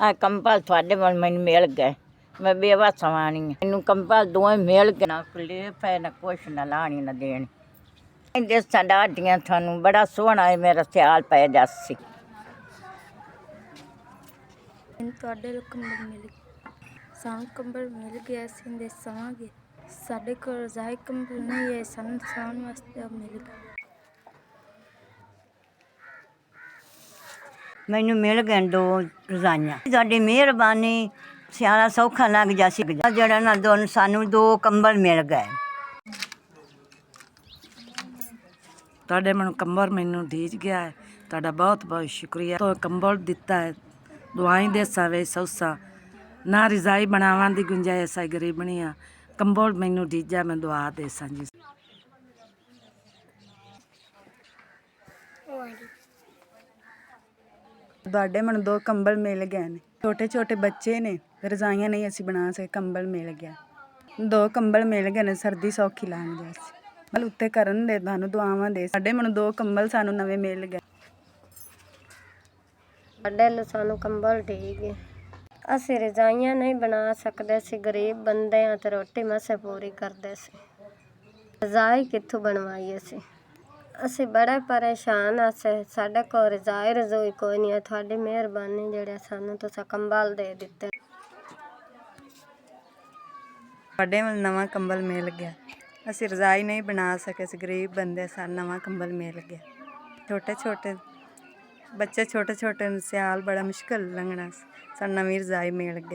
ਆ ਕੰਬਲ ਤੁਹਾਡੇ ਵੱਲ ਮੈਨੂੰ ਮਿਲ ਗਏ। ਮੈਂ ਬੇਵਾ ਸਵਾਣੀ ਮੈਨੂੰ ਕੰਬਲ ਦੋਵੇਂ ਮਿਲ ਗਏ ਨਾ ਕੁਲੇ ਪੈ ਨਾ ਕੁਛ ਨਾ ਲਾਣੀ ਨਾ ਦੇਣੀ। ਇਹਦੇ ਸਾਡਾਂ ਤੁਹਾਨੂੰ ਬੜਾ ਸੋਹਣਾ ਹੈ ਮੇਰਾ ਸਿਆਲ ਪੈ ਜਾਸੀ। ਤੁਹਾਡੇ ਕੰਬਲ ਮਿਲ ਸਾਨੂੰ ਕੰਬਲ ਮਿਲ ਗਿਆ ਅਸੀਂ ਦੇ ਸਵਾਂਗੇ। ਸਾਡੇ ਕੋਲ ਰਜ਼ਾਈ ਕੰਬਲ ਨਹੀਂ ਹੈ ਸਾਨੂੰ ਸੌਣ ਵਾਸਤੇ ਮਿਲ ਗਿਆ। ਮੈਨੂੰ ਮਿਲ ਗਏ 2 ਰਜ਼ਾਈਆਂ। ਤੁਹਾਡੀ ਮਿਹਰਬਾਨੀ ਸਿਆਲਾ ਸੌਖਾ ਲੱਗ ਜਾਸੀ। ਜਿਹੜਾ ਨਾ ਸਾਨੂੰ 2 ਕੰਬਲ ਮਿਲ ਗਏ। ਤੁਹਾਡੇ ਮਨ ਕੰਬਲ ਮੈਨੂੰ ਦੀਜ ਗਿਆ ਹੈ। ਤੁਹਾਡਾ ਬਹੁਤ ਬਹੁਤ ਸ਼ੁਕਰੀਆ। ਤੋ ਕੰਬਲ ਦਿੱਤਾ ਹੈ ਦਵਾਈ ਦੇ ਸਵੇ ਸੌਸਾ ਨਾ ਰਜ਼ਾਈ ਬਣਾਉਣ ਦੀ ਗੁੰਜਾਇਸ਼ ਹੈ ਗਰੀਬਣੀ ਆ। ਕੰਬਲ ਮੈਨੂੰ ਦੀਜਾ ਮੈਂ ਦੁਆ ਦੇ ਸਾਂ ਜੀ। ਤੁਹਾਡੇ ਮਨ 2 ਕੰਬਲ ਮਿਲ ਗਏ ਨੇ। ਛੋਟੇ ਛੋਟੇ ਬੱਚੇ ਨੇ ਰਜ਼ਾਈਆਂ ਨਹੀਂ ਅਸੀਂ ਬਣਾ ਸਕੇ ਕੰਬਲ ਮਿਲ ਗਿਆ। 2 ਕੰਬਲ ਮਿਲ ਗਏ ਨੇ ਸਰਦੀ ਸੌਖੀ ਲੰਘ ਜਾਸੀ। ਮਲ ਉੱਤੇ ਕਰਨ ਦੇ ਤੁਹਾਨੂੰ ਦੁਆਵਾਂ ਦੇ। ਸਾਡੇ ਮਨ 2 ਕੰਬਲ ਸਾਨੂੰ ਨਵੇਂ ਮਿਲ ਗਏ। ਸਾਡੇ ਸਾਨੂੰ ਕੰਬਲ ਠੀਕ ਹੈ। ਅਸੀਂ ਰਜ਼ਾਈਆਂ ਨਹੀਂ ਬਣਾ ਸਕਦੇ ਸੀ ਗਰੀਬ ਬੰਦੇ ਆ ਤੇ ਰੋਟੀ ਮਸੇ ਪੂਰੀ ਕਰਦੇ ਸੀ। ਰਜ਼ਾਈ ਕਿੱਥੋਂ ਬਣਵਾਈ ਅਸੀਂ ਬੜੇ ਪਰੇਸ਼ਾਨ ਆ। ਸਾਡੇ ਕੋਲ ਰਜ਼ਾਈ ਰਜ਼ੋਈ ਕੋਈ ਨਹੀਂ ਹੈ। ਤੁਹਾਡੀ ਮਿਹਰਬਾਨੀ ਜਿਹੜੇ ਸਾਨੂੰ ਤੁਸੀਂ ਕੰਬਲ ਦੇ ਦਿੱਤੇ। ਸਾਡੇ ਵੱਲ ਨਵਾਂ ਕੰਬਲ ਮਿਲ ਗਿਆ। ਅਸੀਂ ਰਜ਼ਾਈ ਨਹੀਂ ਬਣਾ ਸਕੇ ਸੀ ਗਰੀਬ ਬੰਦੇ ਸਾਨੂੰ ਨਵਾਂ ਕੰਬਲ ਮਿਲ ਗਿਆ। ਛੋਟੇ ਛੋਟੇ ਬੱਚੇ ਛੋਟੇ ਛੋਟੇ ਸਿਆਲ ਬੜਾ ਮੁਸ਼ਕਿਲ ਲੰਘਣਾ ਸਾਨੂੰ ਨਵੀਂ ਰਜ਼ਾਈ ਮਿਲ ਗਈ।